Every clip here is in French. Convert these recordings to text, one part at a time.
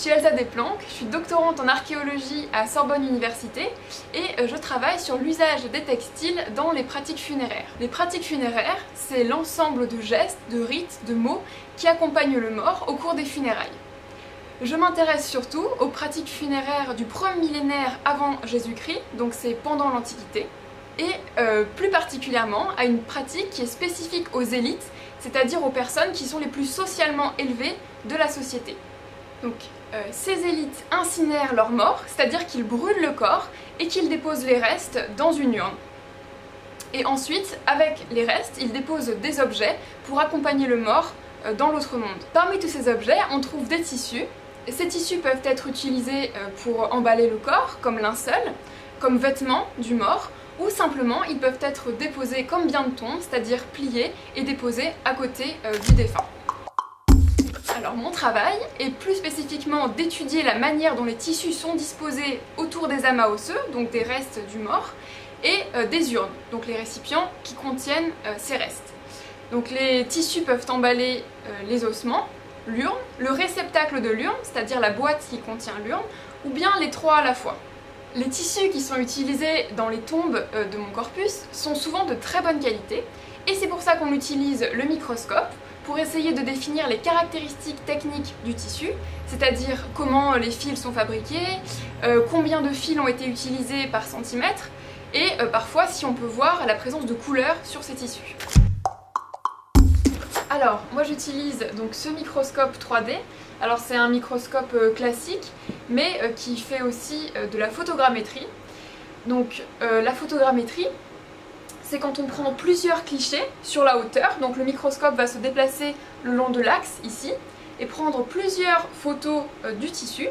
suis Elsa Desplanques, je suis doctorante en archéologie à Sorbonne Université et je travaille sur l'usage des textiles dans les pratiques funéraires. Les pratiques funéraires, c'est l'ensemble de gestes, de rites, de mots qui accompagnent le mort au cours des funérailles. Je m'intéresse surtout aux pratiques funéraires du 1er millénaire avant Jésus-Christ, donc c'est pendant l'Antiquité, et plus particulièrement à une pratique qui est spécifique aux élites, c'est-à-dire aux personnes qui sont les plus socialement élevées de la société. Donc ces élites incinèrent leurs morts, c'est-à-dire qu'ils brûlent le corps et qu'ils déposent les restes dans une urne. Et ensuite, avec les restes, ils déposent des objets pour accompagner le mort dans l'autre monde. Parmi tous ces objets, on trouve des tissus. Ces tissus peuvent être utilisés pour emballer le corps, comme linceul, comme vêtements du mort, ou simplement ils peuvent être déposés comme bien de tombe, c'est-à-dire pliés et déposés à côté du défunt. Alors mon travail est plus spécifiquement d'étudier la manière dont les tissus sont disposés autour des amas osseux, donc des restes du mort, et des urnes, donc les récipients qui contiennent ces restes. Donc les tissus peuvent emballer les ossements, l'urne, le réceptacle de l'urne, c'est-à-dire la boîte qui contient l'urne, ou bien les trois à la fois. Les tissus qui sont utilisés dans les tombes de mon corpus sont souvent de très bonne qualité, et c'est pour ça qu'on utilise le microscope pour essayer de définir les caractéristiques techniques du tissu, c'est-à-dire comment les fils sont fabriqués, combien de fils ont été utilisés par centimètre, et parfois si on peut voir la présence de couleurs sur ces tissus. Alors, moi j'utilise donc ce microscope 3D. Alors c'est un microscope classique, mais qui fait aussi de la photogrammétrie. Donc la photogrammétrie, c'est quand on prend plusieurs clichés sur la hauteur, donc le microscope va se déplacer le long de l'axe ici, et prendre plusieurs photos du tissu,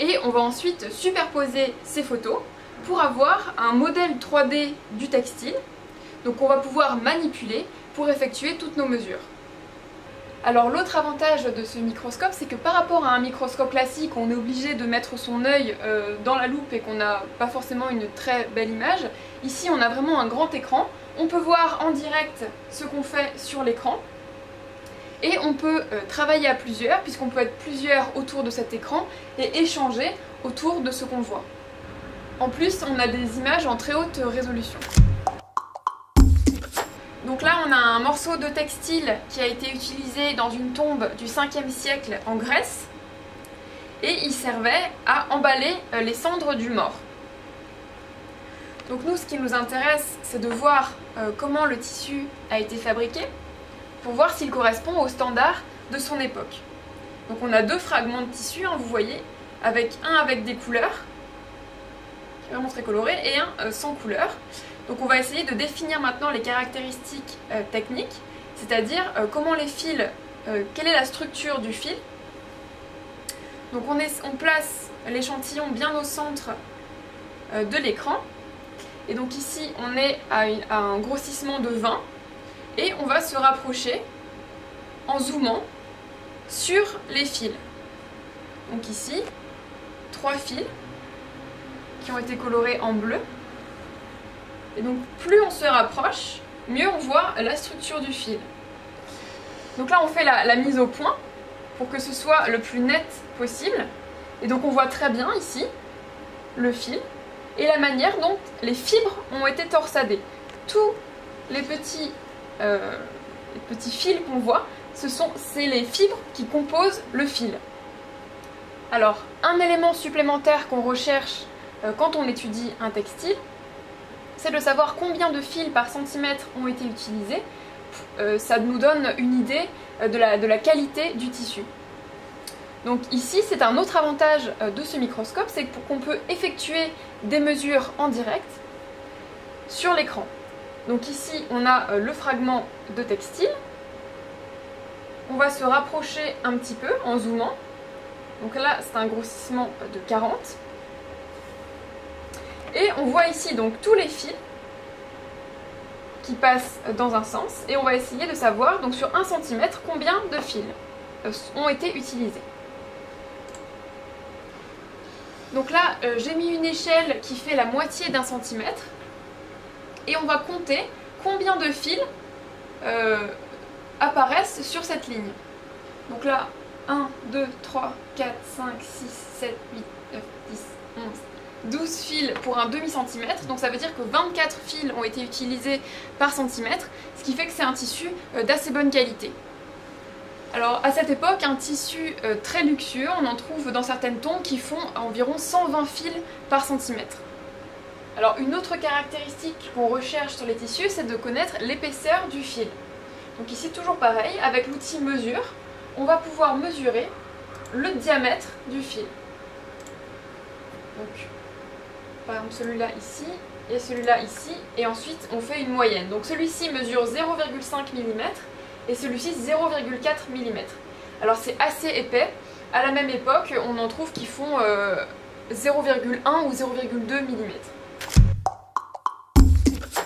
et on va ensuite superposer ces photos pour avoir un modèle 3D du textile, donc on va pouvoir manipuler pour effectuer toutes nos mesures. Alors l'autre avantage de ce microscope, c'est que par rapport à un microscope classique, on est obligé de mettre son œil dans la loupe et qu'on n'a pas forcément une très belle image. Ici on a vraiment un grand écran, on peut voir en direct ce qu'on fait sur l'écran, et on peut travailler à plusieurs, puisqu'on peut être plusieurs autour de cet écran et échanger autour de ce qu'on voit. En plus, on a des images en très haute résolution. Donc là on a un morceau de textile qui a été utilisé dans une tombe du 5e siècle en Grèce, et il servait à emballer les cendres du mort. Donc nous, ce qui nous intéresse, c'est de voir comment le tissu a été fabriqué pour voir s'il correspond aux standards de son époque. Donc on a deux fragments de tissu, hein, vous voyez, un avec des couleurs, qui est vraiment très coloré, et un sans couleur. Donc on va essayer de définir maintenant les caractéristiques techniques, c'est-à-dire comment les fils, quelle est la structure du fil. Donc on place l'échantillon bien au centre de l'écran, et donc ici on est à un grossissement de 20, et on va se rapprocher en zoomant sur les fils. Donc ici, 3 fils qui ont été colorés en bleu. Et donc plus on se rapproche, mieux on voit la structure du fil. Donc là on fait la mise au point pour que ce soit le plus net possible. Et donc on voit très bien ici le fil et la manière dont les fibres ont été torsadées. Tous les petits fils qu'on voit, c'est les fibres qui composent le fil. Alors un élément supplémentaire qu'on recherche quand on étudie un textile, c'est de savoir combien de fils par centimètre ont été utilisés. Ça nous donne une idée de la qualité du tissu. Donc ici, c'est un autre avantage de ce microscope, c'est qu'on peut effectuer des mesures en direct sur l'écran. Donc ici, on a le fragment de textile. On va se rapprocher un petit peu en zoomant. Donc là, c'est un grossissement de 40. Et on voit ici donc tous les fils qui passent dans un sens, et on va essayer de savoir donc sur 1 cm combien de fils ont été utilisés. Donc là j'ai mis une échelle qui fait la moitié d'1 centimètre, et on va compter combien de fils apparaissent sur cette ligne. Donc là 1, 2, 3, 4, 5, 6, 7, 8, 9, 10, 11, 12 fils pour un demi-centimètre, donc ça veut dire que 24 fils ont été utilisés par centimètre, ce qui fait que c'est un tissu d'assez bonne qualité. Alors à cette époque, un tissu très luxueux, on en trouve dans certaines tombes qui font environ 120 fils par centimètre. Alors une autre caractéristique qu'on recherche sur les tissus, c'est de connaître l'épaisseur du fil. Donc ici toujours pareil, avec l'outil mesure, on va pouvoir mesurer le diamètre du fil. Donc par exemple celui-là ici et celui-là ici, et ensuite on fait une moyenne. Donc celui-ci mesure 0,5 mm et celui-ci 0,4 mm. Alors c'est assez épais. À la même époque, on en trouve qui font 0,1 ou 0,2 mm.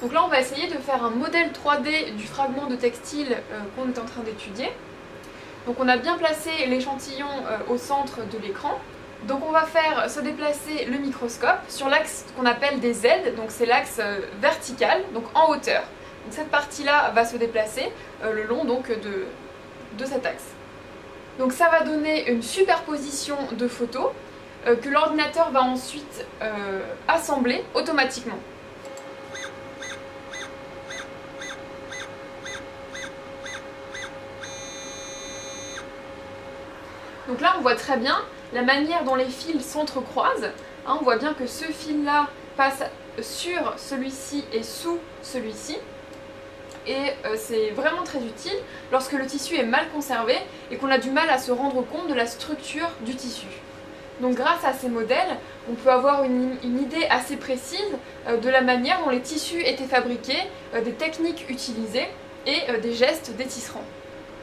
Donc là on va essayer de faire un modèle 3D du fragment de textile qu'on est en train d'étudier. Donc on a bien placé l'échantillon au centre de l'écran. Donc on va faire se déplacer le microscope sur l'axe qu'on appelle des Z, donc c'est l'axe vertical, donc en hauteur. Donc cette partie-là va se déplacer le long donc, de cet axe. Donc ça va donner une superposition de photos que l'ordinateur va ensuite assembler automatiquement. Donc là on voit très bien la manière dont les fils s'entrecroisent. Hein, on voit bien que ce fil-là passe sur celui-ci et sous celui-ci. Et c'est vraiment très utile lorsque le tissu est mal conservé et qu'on a du mal à se rendre compte de la structure du tissu. Donc grâce à ces modèles, on peut avoir une idée assez précise de la manière dont les tissus étaient fabriqués, des techniques utilisées et des gestes des tisserands.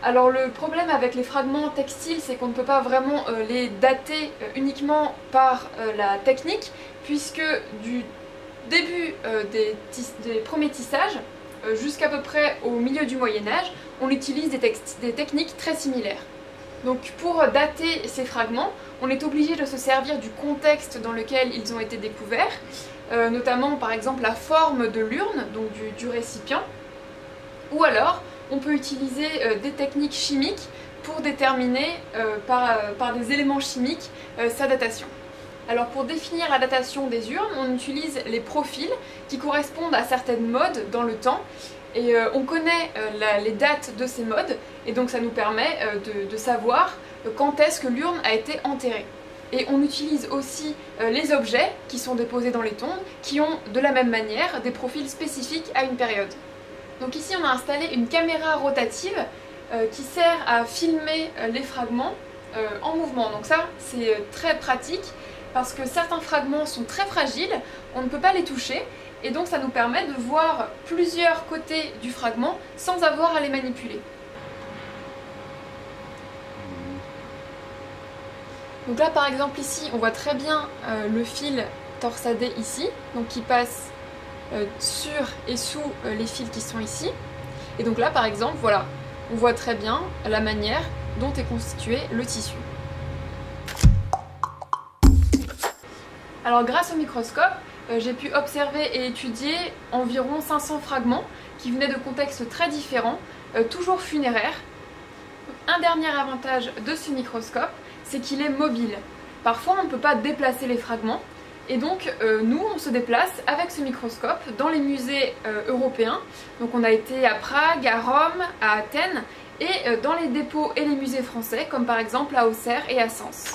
Alors le problème avec les fragments textiles, c'est qu'on ne peut pas vraiment les dater uniquement par la technique, puisque du début des premiers tissages jusqu'à peu près au milieu du Moyen-Âge, on utilise des techniques très similaires. Donc pour dater ces fragments, on est obligé de se servir du contexte dans lequel ils ont été découverts, notamment par exemple la forme de l'urne, donc du récipient, ou alors on peut utiliser des techniques chimiques pour déterminer par des éléments chimiques sa datation. Alors pour définir la datation des urnes, on utilise les profils qui correspondent à certaines modes dans le temps et on connaît les dates de ces modes et donc ça nous permet de savoir quand est-ce que l'urne a été enterrée. Et on utilise aussi les objets qui sont déposés dans les tombes qui ont de la même manière des profils spécifiques à une période. Donc ici on a installé une caméra rotative qui sert à filmer les fragments en mouvement. Donc ça c'est très pratique parce que certains fragments sont très fragiles, on ne peut pas les toucher et donc ça nous permet de voir plusieurs côtés du fragment sans avoir à les manipuler. Donc là par exemple ici on voit très bien le fil torsadé ici, donc qui passe sur et sous les fils qui sont ici. Et donc là par exemple, voilà, on voit très bien la manière dont est constitué le tissu. Alors grâce au microscope, j'ai pu observer et étudier environ 500 fragments qui venaient de contextes très différents, toujours funéraires. Un dernier avantage de ce microscope, c'est qu'il est mobile. Parfois on ne peut pas déplacer les fragments, et donc nous on se déplace avec ce microscope dans les musées européens. Donc on a été à Prague, à Rome, à Athènes et dans les dépôts et les musées français comme par exemple à Auxerre et à Sens.